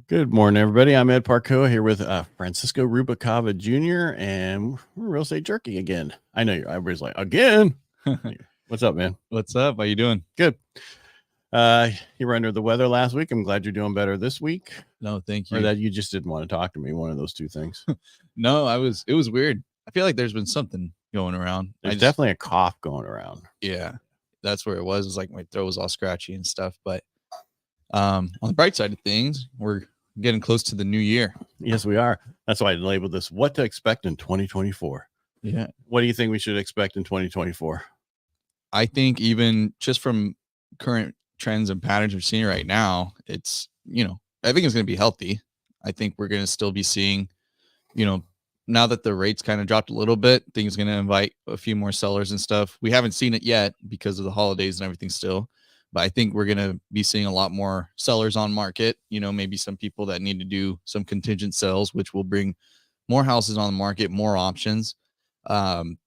Good morning, everybody. I'm Ed Parcaut here with Francisco Ruvalcaba Jr. and we're Real Estate Jerky again. I know everybody's like, again? What's up, man? What's up? How you doing? Good. You were under the weather last week. I'm glad you're doing better this week. No, thank you. Or that you just didn't want to talk to me. One of those two things. No, it was weird. I feel like there's been something going around. There's definitely a cough going around. Yeah, that's where it was. It was like my throat was all scratchy and stuff. But on the bright side of things, we're getting close to the new year. Yes, we are. That's why I labeled this "What to Expect in 2024." Yeah. What do you think we should expect in 2024? I think even just from current trends and patterns we're seeing right now, it's, I think it's going to be healthy. I think we're going to still be seeing, now that the rates kind of dropped a little bit, things going to invite a few more sellers and stuff. We haven't seen it yet because of the holidays and everything still, but I think we're going to be seeing a lot more sellers on market, maybe some people that need to do some contingent sales, which will bring more houses on the market, more options. And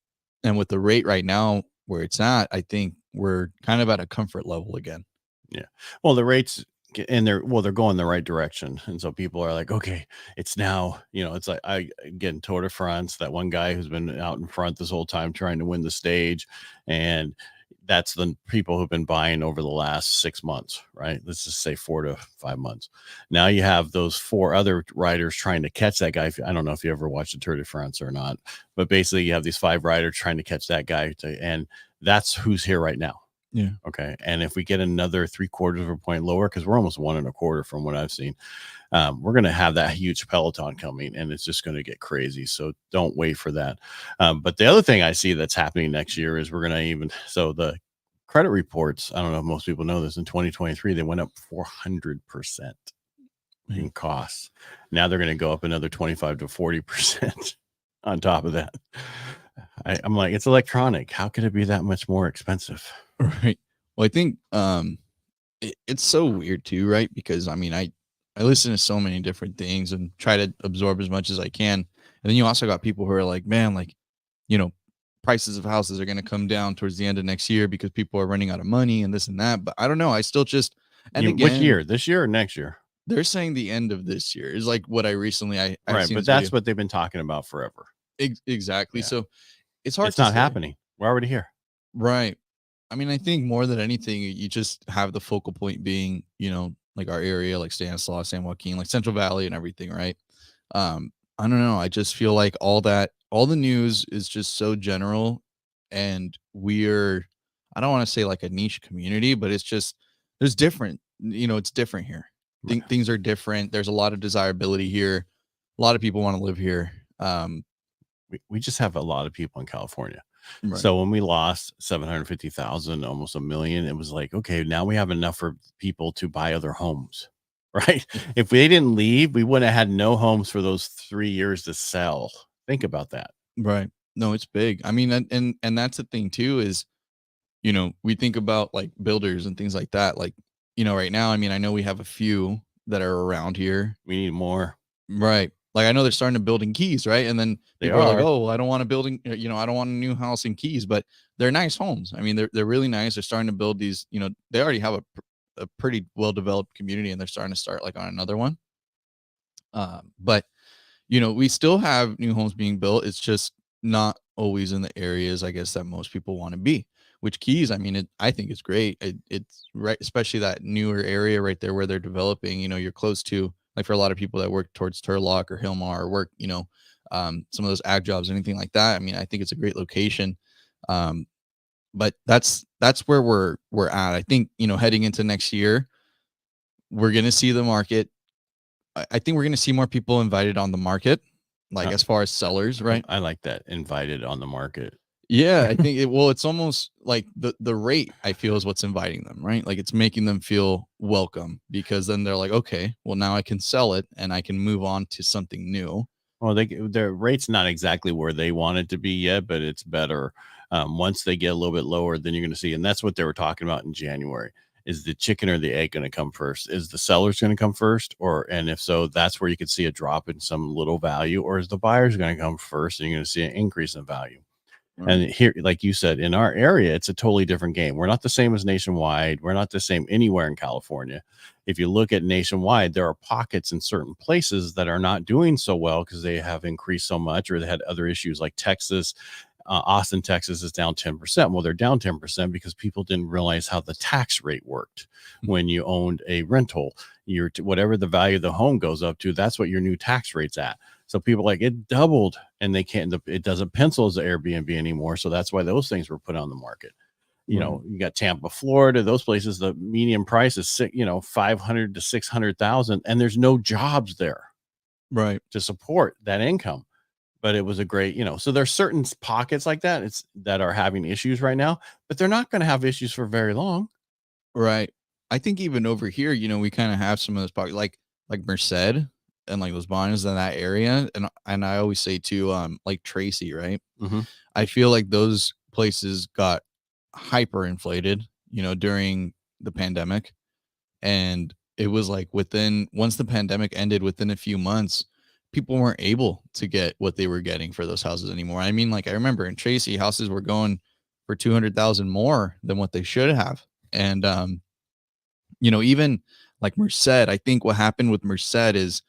with the rate right now where it's at, I think we're kind of at a comfort level again. Yeah. Well, the rates they're going the right direction. And so people are like, okay, it's now, it's like again, Tour de France, that one guy who's been out in front this whole time trying to win the stage. And that's the people who've been buying over the last 6 months, right? Let's just say 4 to 5 months. Now you have those 4 other riders trying to catch that guy. I don't know if you ever watched the Tour de France or not, but basically you have these 5 riders trying to catch that guy and that's who's here right now. Yeah. Okay. And if we get another 3/4 of a point lower, because we're almost 1 1/4 from what I've seen, we're going to have that huge peloton coming and it's just going to get crazy. So don't wait for that. But the other thing I see that's happening next year is we're going to so the credit reports, I don't know if most people know this, in 2023, they went up 400% in costs. Now they're going to go up another 25 to 40% on top of that. I'm like, it's electronic. How could it be that much more expensive? Right. Well, I think it's so weird too, right? Because I mean, I listen to so many different things and try to absorb as much as I can. And then you also got people who are like, man, like, prices of houses are going to come down towards the end of next year because people are running out of money and this and that. But I don't know. I still just, and again, which year? This year or next year? They're saying the end of this year is like what I recently, I've right. But that's what they've been talking about forever. Exactly. Yeah. So it's hard. It's not happening. We're already here. Right. I mean, I think more than anything, you just have the focal point being, like our area, like Stanislaus, San Joaquin, like Central Valley and everything, right? I don't know. I just feel like all the news is just so general and I don't want to say like a niche community, but it's just, there's different, it's different here. Right. Things are different. There's a lot of desirability here. A lot of people want to live here. We just have a lot of people in California. Right. So when we lost 750,000, almost 1 million, it was like, okay, now we have enough for people to buy other homes, right? If they didn't leave, we would have had no homes for those 3 years to sell. Think about that. Right. No, it's big. I mean, and that's the thing too, is, we think about like builders and things like that. Like, right now, I mean, I know we have a few that are around here. We need more. Right. Like I know they're starting to build in Keys, right? And then people are like, "Oh, well, I don't want a building, I don't want a new house in Keys," but they're nice homes. I mean, they're really nice. They're starting to build these, they already have a pretty well developed community, and they're starting to start like on another one. But we still have new homes being built. It's just not always in the areas, I guess, that most people want to be. Which Keys, I mean, I think it's great. It's right, especially that newer area right there where they're developing. You're close to. Like for a lot of people that work towards Turlock or Hillmar or work, some of those ag jobs, anything like that. I mean, I think it's a great location. But that's where we're at. I think, heading into next year, we're going to see the market. I think we're going to see more people invited on the market, like as far as sellers, right? I like that, invited on the market. Yeah, I think it's almost like the rate, I feel, is what's inviting them, right? Like it's making them feel welcome because then they're like, okay, well now I can sell it and I can move on to something new. Well, their rate's not exactly where they want it to be yet, but it's better. Once they get a little bit lower, then you're going to see, and that's what they were talking about in January. Is the chicken or the egg going to come first? Is the sellers going to come first? And if so, that's where you could see a drop in some little value, or is the buyers going to come first and you're going to see an increase in value? And here, like you said, in our area, it's a totally different game. We're not the same as nationwide. We're not the same anywhere in California. If you look at nationwide, there are pockets in certain places that are not doing so well because they have increased so much, or they had other issues like Texas. Austin, Texas is down 10%. Well, they're down 10% because people didn't realize how the tax rate worked. When you owned a rental, whatever the value of the home goes up to, that's what your new tax rate's at. So people like it doubled, and they can't. It doesn't pencil as an Airbnb anymore. So that's why those things were put on the market. You know, you got Tampa, Florida, those places. The median price is 500 to 600,000, and there's no jobs there, right, to support that income. But it was a great, so there's certain pockets like that that are having issues right now, but they're not going to have issues for very long. Right. I think even over here, we kind of have some of those pockets, like Merced and like those bonds in that area, and I always say too, like Tracy, right? Mm-hmm. I feel like those places got hyperinflated, during the pandemic, and it was like once the pandemic ended, within a few months, people weren't able to get what they were getting for those houses anymore. I mean, like I remember in Tracy, houses were going for 200,000 more than what they should have, and even like Merced, I think what happened with Merced is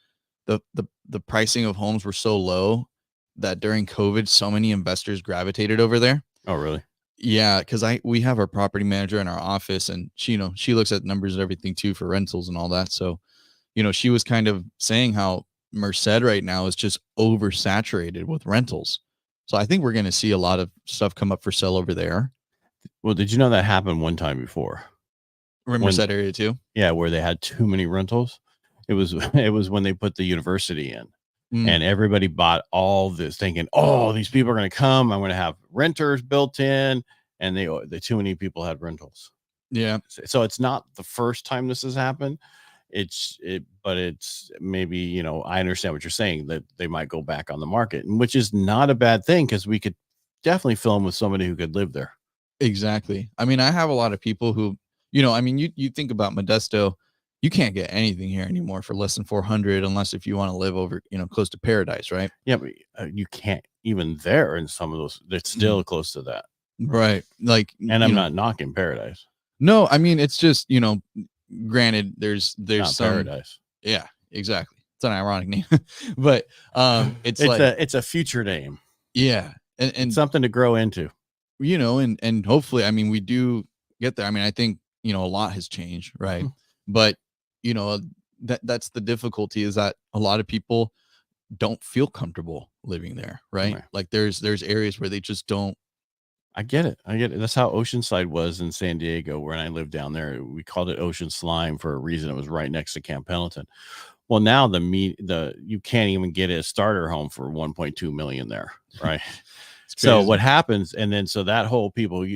the pricing of homes were so low that during COVID, so many investors gravitated over there. Oh, really? Yeah, because we have our property manager in our office, and she looks at numbers and everything too for rentals and all that. So, she was kind of saying how Merced right now is just oversaturated with rentals. So I think we're going to see a lot of stuff come up for sale over there. Well, did you know that happened one time before? Merced area too? Yeah, where they had too many rentals. It was when they put the university in. And everybody bought all this thinking, oh, these people are going to come. I'm going to have renters built in. And the too many people had rentals. Yeah. So it's not the first time this has happened. But it's maybe, I understand what you're saying, that they might go back on the market, which is not a bad thing because we could definitely fill them with somebody who could live there. Exactly. I mean, I have a lot of people who, you think about Modesto, you can't get anything here anymore for less than 400 unless if you want to live over, close to Paradise, right? Yeah, but you can't even there in some of those. It's still close to that. Right. Like, and I'm not knocking Paradise. No, I mean, it's just, granted, there's not some Paradise. Yeah, exactly. It's an ironic name, but it's a future name. Yeah. And something to grow into, and hopefully, I mean, we do get there. I mean, I think, a lot has changed, right? But that's the difficulty, is that a lot of people don't feel comfortable living there, right? Like there's areas where they just don't. I get it. That's how Oceanside was in San Diego, when I lived down there. We called it Ocean Slime for a reason. It was right next to Camp Pendleton. Well, now you can't even get a starter home for 1.2 million there, right? So what happens, and then so that whole people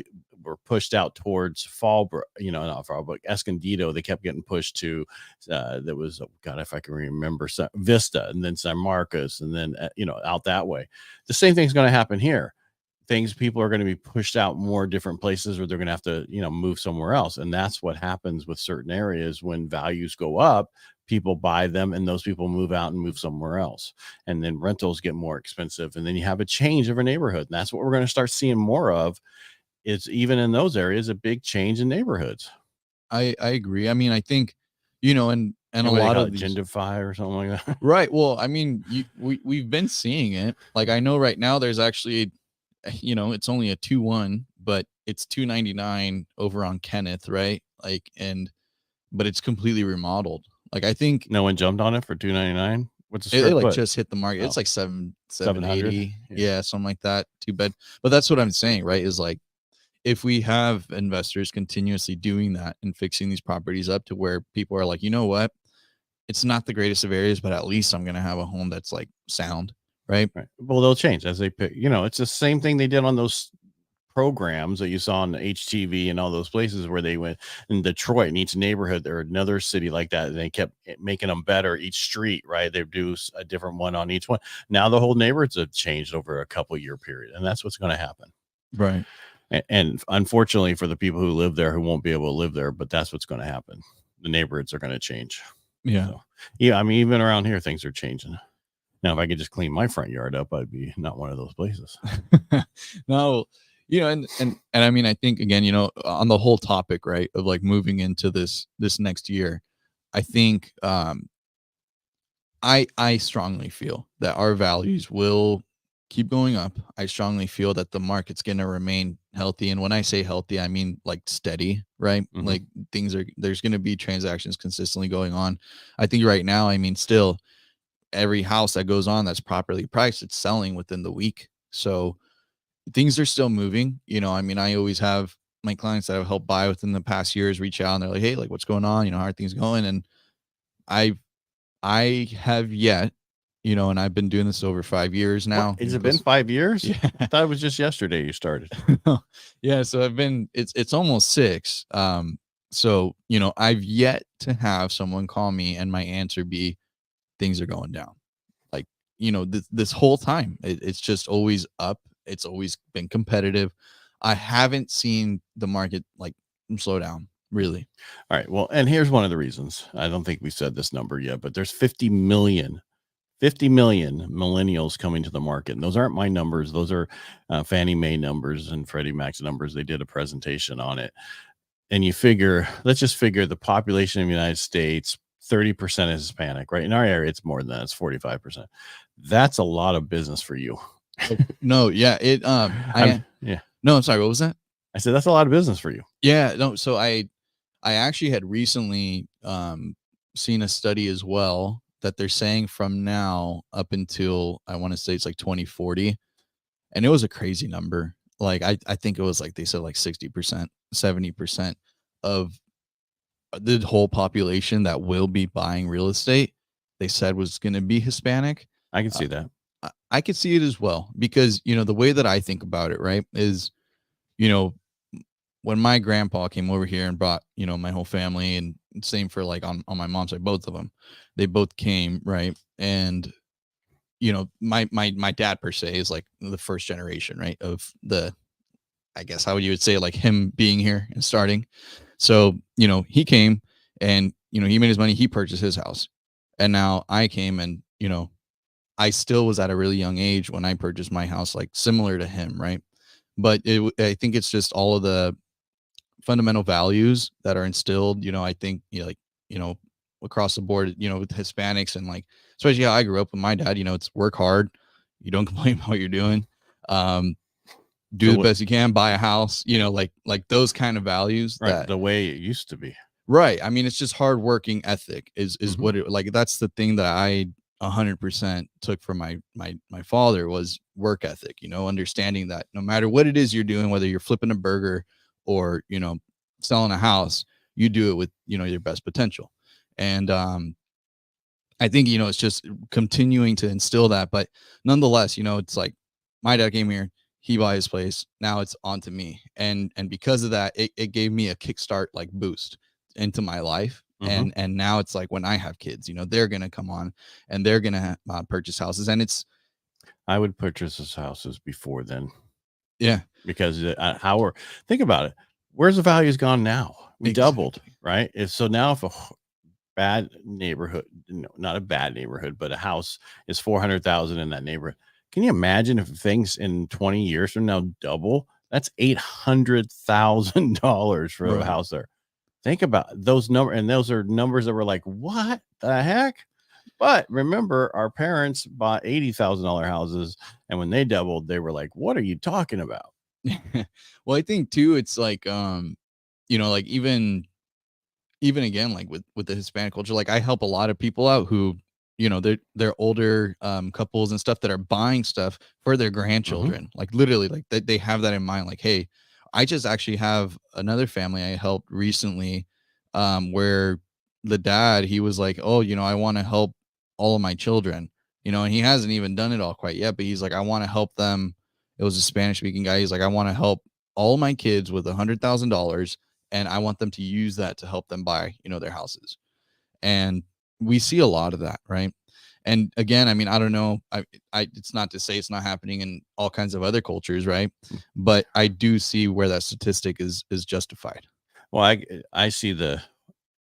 were pushed out towards Fallbrook, not Fallbrook, Escondido. They kept getting pushed to there was, God, if I can remember, Vista, and then San Marcos, and then out that way. The same thing's going to happen here. People are going to be pushed out more different places, or they're going to have to move somewhere else. And that's what happens with certain areas. When values go up, people buy them, and those people move out and move somewhere else, and then rentals get more expensive, and then you have a change of a neighborhood. And that's what we're going to start seeing more of. It's even in those areas, a big change in neighborhoods. I agree. I mean, I think, and a lot of gentrify or something like that. Right. Well, I mean, we've been seeing it. Like, I know right now there's actually, it's only a 2-1, but it's 299 over on Kenneth, right? Like, but it's completely remodeled. Like, I think no one jumped on it for 299. What's the it like just hit the market. It's like 780. Yeah, something like that. Too bad. But that's what I'm saying, right? Is like, if we have investors continuously doing that and fixing these properties up to where people are like, you know what, it's not the greatest of areas, but at least I'm going to have a home that's like sound, right? Well, they'll change as they pick. It's the same thing they did on those programs that you saw on the HTV and all those places where they went in Detroit, in each neighborhood or another city like that. And they kept making them better each street, right? They do a different one on each one. Now the whole neighborhoods have changed over a couple year period, and that's what's going to happen. Right. And unfortunately for the people who live there, who won't be able to live there, but that's what's going to happen. The neighborhoods are going to change. Yeah. So, yeah. I mean, even around here, things are changing. Now, if I could just clean my front yard up, I'd be not one of those places. No, and I mean, I think again, on the whole topic, right, of like moving into this next year, I think I strongly feel that our values will keep going up. I strongly feel that the market's going to remain healthy, and when I say healthy, I mean like steady, right? Mhm. Like there's going to be transactions consistently going on. I think right now, I mean, still every house that goes on that's properly priced, it's selling within the week. So things are still moving. I mean, I always have my clients that I've helped buy within the past years reach out and they're like, hey, like what's going on? How are things going? And I I have yet, and I've been doing this over 5 years What? now. Has it been 5 years? Yeah. I thought it was just yesterday you started. Yeah, so it's almost 6. So, I've yet to have someone call me and my answer be things are going down. Like, this whole time it's just always up. It's always been competitive. I haven't seen the market like slow down, really. All right. Well, and here's one of the reasons. I don't think we said this number yet, but there's 50 million millennials coming to the market. And those aren't my numbers. Those are Fannie Mae numbers and Freddie Mac's numbers. They did a presentation on it. And let's just figure the population of the United States, 30% is Hispanic, right? In our area, it's more than that. It's 45%. That's a lot of business for you. No, yeah. No, I'm sorry. What was that? I said, that's a lot of business for you. Yeah, no. So I actually had recently seen a study as well that they're saying from now up until I want to say it's like 2040, and it was a crazy number. Like I think it was like they said like 60%, 70% of the whole population that will be buying real estate, they said was going to be Hispanic. I can see that. I could see it as well because the way that I think about it, right, is when my grandpa came over here and brought, my whole family, and same for like on my mom's side, both of them, they both came, right? And, my dad per se is like the first generation, right? Of I guess how you would say like him being here and starting. So, he came and, he made his money, he purchased his house. And now I came and, I still was at a really young age when I purchased my house, like similar to him, right? But I think it's just all of the fundamental values that are instilled, I think, across the board, with Hispanics, and like, especially how I grew up with my dad, it's work hard. You don't complain about what you're doing. Do the best you can, buy a house, like those kind of values. Right. That, the way it used to be. Right. I mean, it's just hard working ethic is what it, like, that's the thing that I 100% took from my father was work ethic, understanding that no matter what it is you're doing, whether you're flipping a burger or, selling a house, you do it with, your best potential. And, I think, it's just continuing to instill that, but nonetheless, it's like my dad came here, he bought his place. Now it's on to me. And because of that, it gave me a kickstart, like boost into my life. And now it's like when I have kids, they're going to come on and they're going to purchase houses. And I would purchase those houses before then. Yeah. Because think about it. Where's the values gone now? We doubled, right? So now if a bad neighborhood, not a bad neighborhood, but a house is 400,000 in that neighborhood. Can you imagine if things in 20 years from now double? That's $800,000 for a house there. Think about those numbers, and those are numbers that were like, what the heck? But remember, our parents bought $80,000 houses, and when they doubled, they were like, what are you talking about? Well, I think too, it's like, like even again, like with the Hispanic culture, like I help a lot of people out who, they're older couples and stuff that are buying stuff for their grandchildren. Like literally, like they have that in mind. Like, hey, I just actually have another family I helped recently, where the dad, he was like, oh, I want to help all of my children, and he hasn't even done it all quite yet, but he's like, I want to help them. It was a Spanish speaking guy. He's like, I want to help all my kids with $100,000, and I want them to use that to help them buy, their houses. And we see a lot of that, right? And again, I mean, I don't know, I it's not to say it's not happening in all kinds of other cultures, right? But I do see where that statistic is justified. Well, I see the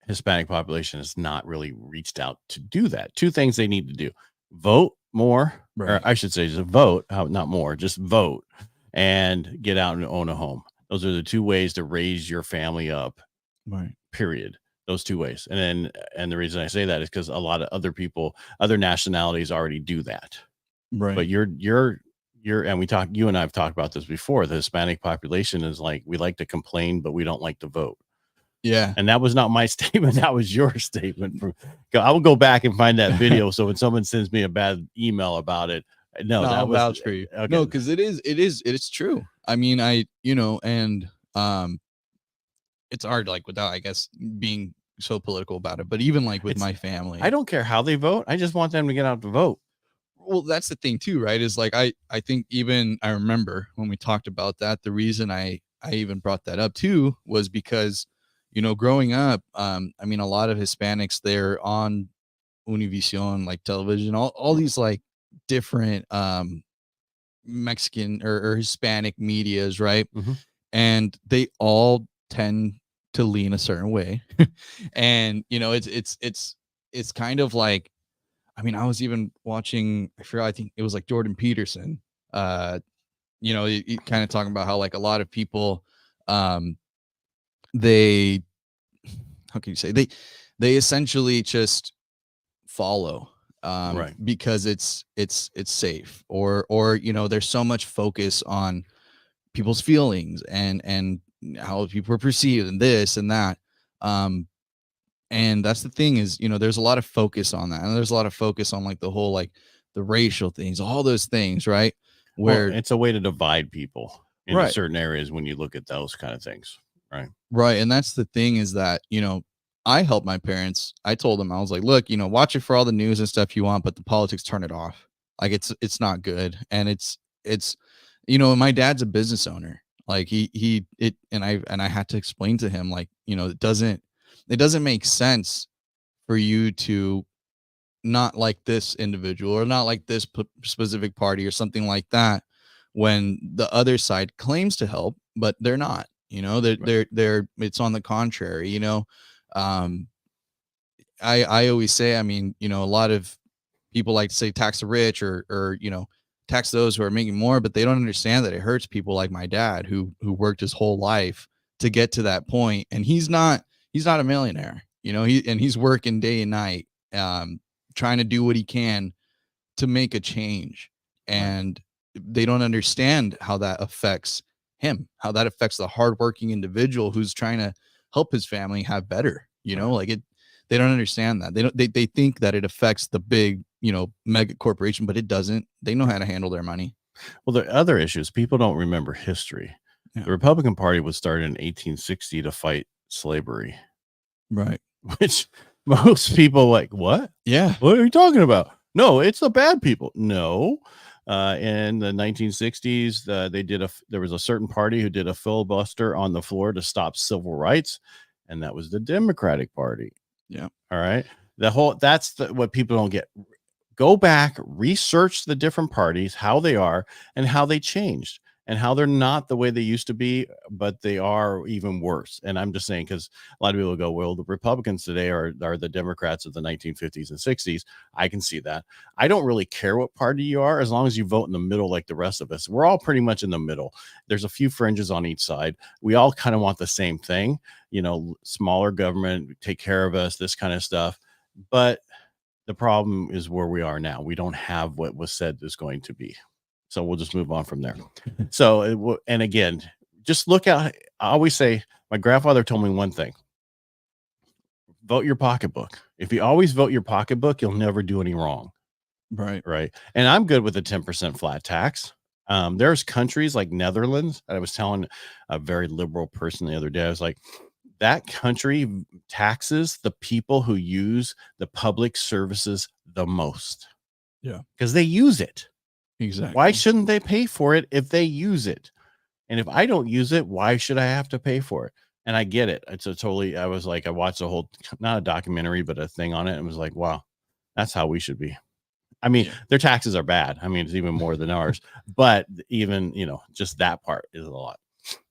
Hispanic population has not really reached out to do that. Two things they need to do: vote more, or Right. I should say just vote, not more, just vote and get out and own a home. Those are the two ways to raise your family up, Right. period. Those two ways. And the reason I say that is because a lot of other people, other nationalities already do that. Right. But you're, and you and I have talked about this before. The Hispanic population is like, we like to complain, but we don't like to vote. Yeah. And that was not my statement. That was your statement. I will go back and find that video. So when someone sends me a bad email about it, no, that I'll was vouch for you. okay. No, because it is true. I mean, and it's hard, like, without, I guess, being so political about it. But even like with my family, I don't care how they vote. I just want them to get out to vote. well, that's the thing too, right? Is like, I think even I remember when we talked about that, the reason I even brought that up too was because, growing up, I mean, a lot of Hispanics, they're on Univision, like television, all these like different Mexican or Hispanic medias, right? Mm-hmm. And they all tend to lean a certain way. And it's kind of like, I mean, I was even watching, I think it was like Jordan Peterson, he kind of talking about how like a lot of people, they, how can you say, they essentially just follow, Right. because it's safe, or there's so much focus on people's feelings and how people are perceived and this and that. And that's the thing is, there's a lot of focus on that, and there's a lot of focus on like the whole, like the racial things, all those things, right? Well, Where it's a way to divide people into right, certain areas when you look at those kind of things. Right. right. And that's the thing is that, I helped my parents. I told them, I was like, look, watch it for all the news and stuff you want, but the politics, turn it off. Like it's not good. And it's my dad's a business owner. Like and I had to explain to him, like, it doesn't make sense for you to not like this individual or not like this specific party or something like that, when the other side claims to help, but they're not. They're it's on the contrary. um I always say, I mean, a lot of people like to say tax the rich, or tax those who are making more, but they don't understand that it hurts people like my dad, who worked his whole life to get to that point, and he's not a millionaire. He's working day and night, trying to do what he can to make a change. Right. And they don't understand how that affects him, how that affects the hardworking individual who's trying to help his family have better. Like it, they don't understand that. They think that it affects the big, mega corporation, but it doesn't. They know how to handle their money. Well, the other issues, people don't remember history. Yeah. The Republican Party was started in 1860 to fight slavery. Right. Which most people like, what? Yeah. What are you talking about? No, it's the bad people. No. In the 1960s, there was a certain party who did a filibuster on the floor to stop civil rights, and that was the Democratic Party. Yeah. All right. That's what people don't get. Go back, research the different parties, how they are, and how they changed, and how they're not the way they used to be, but they are even worse. And I'm just saying, because a lot of people go, well, the Republicans today are the Democrats of the 1950s and 60s. I can see that. I don't really care what party you are, as long as you vote in the middle like the rest of us. We're all pretty much in the middle. There's a few fringes on each side. We all kind of want the same thing, smaller government, take care of us, this kind of stuff. But the problem is where we are now. We don't have what was said is going to be. So we'll just move on from there. So, and again, just look at, I always say, my grandfather told me one thing: vote your pocketbook. If you always vote your pocketbook, you'll never do any wrong. Right. Right. And I'm good with a 10% flat tax. There's countries like Netherlands. I was telling a very liberal person the other day, I was like, that country taxes the people who use the public services the most. Yeah. Because they use it. Exactly. Why shouldn't they pay for it if they use it? And if I don't use it, why should I have to pay for it? And I get it. I was like, I watched a whole, not a documentary, but a thing on it, and was like, wow, that's how we should be. I mean, their taxes are bad. I mean, it's even more than ours, but even, just that part is a lot.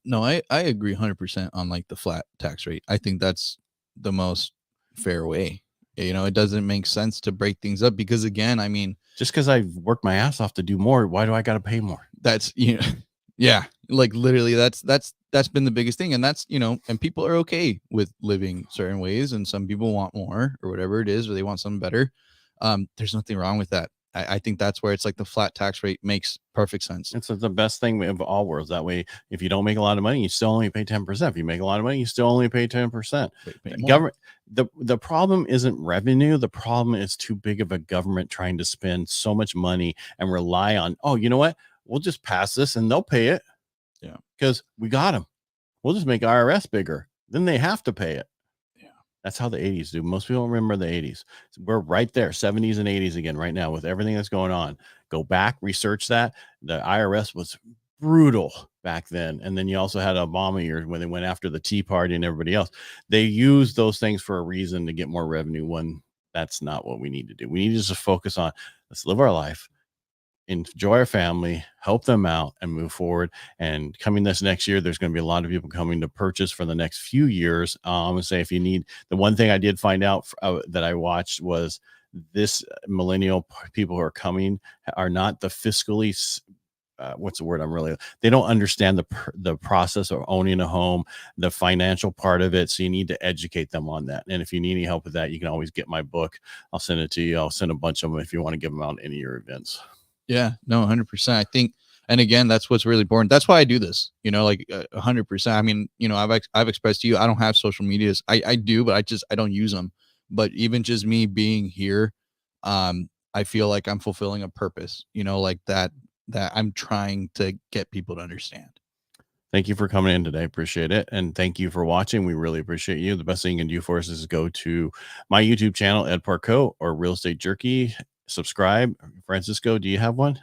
No, I agree 100% on like the flat tax rate. I think that's the most fair way. You know, it doesn't make sense to break things up because, again, I mean, just because I worked my ass off to do more, why do I got to pay more? That's, you know, yeah, like literally that's been the biggest thing. And that's, you know, and people are okay with living certain ways, and some people want more or whatever it is, or they want something better. There's nothing wrong with that. I think that's where it's like the flat tax rate makes perfect sense. It's the best thing of all worlds. That way, if you don't make a lot of money, you still only pay 10%. If you make a lot of money, you still only pay 10%. Government, the problem isn't revenue. The problem is too big of a government trying to spend so much money and rely on, oh, you know what? We'll just pass this and they'll pay it. Yeah. Because we got them. We'll just make IRS bigger. Then they have to pay it. That's how the 80s do. Most people remember the 80s. We're right there, 70s and 80s again right now with everything that's going on. Go back, research that. The IRS was brutal back then. And then you also had Obama years when they went after the Tea Party and everybody else. They used those things for a reason to get more revenue when that's not what we need to do. We need to just focus on, let's live our life, enjoy our family, help them out, and move forward. And coming this next year, there's going to be a lot of people coming to purchase for the next few years. I'm going to say, if you need, the one thing I did find out that I watched was this millennial people who are coming are not the fiscally what's the word? they don't understand the process of owning a home, the financial part of it. So you need to educate them on that. And if you need any help with that, you can always get my book. I'll send it to you. I'll send a bunch of them if you want to give them out at any of your events. Yeah, no, 100%. I think, and again, that's what's really important. That's why I do this, you know, like 100%. I mean, you know, I've expressed to you, I don't have social medias. I do, but I don't use them. But even just me being here, I feel like I'm fulfilling a purpose, you know, like that I'm trying to get people to understand. Thank you for coming in today. Appreciate it. And thank you for watching. We really appreciate you. The best thing you can do for us is go to my YouTube channel, Ed Parcaut, or Real Estate Jerky. Subscribe. Francisco, do you have one?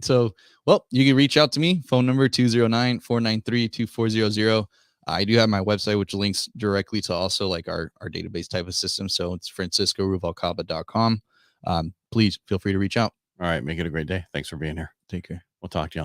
So, well, you can reach out to me. Phone number 209-493-2400. I do have my website, which links directly to also like our database type of system. So it's franciscoruvalcaba.com. Please feel free to reach out. All right. Make it a great day. Thanks for being here. Take care. We'll talk to you on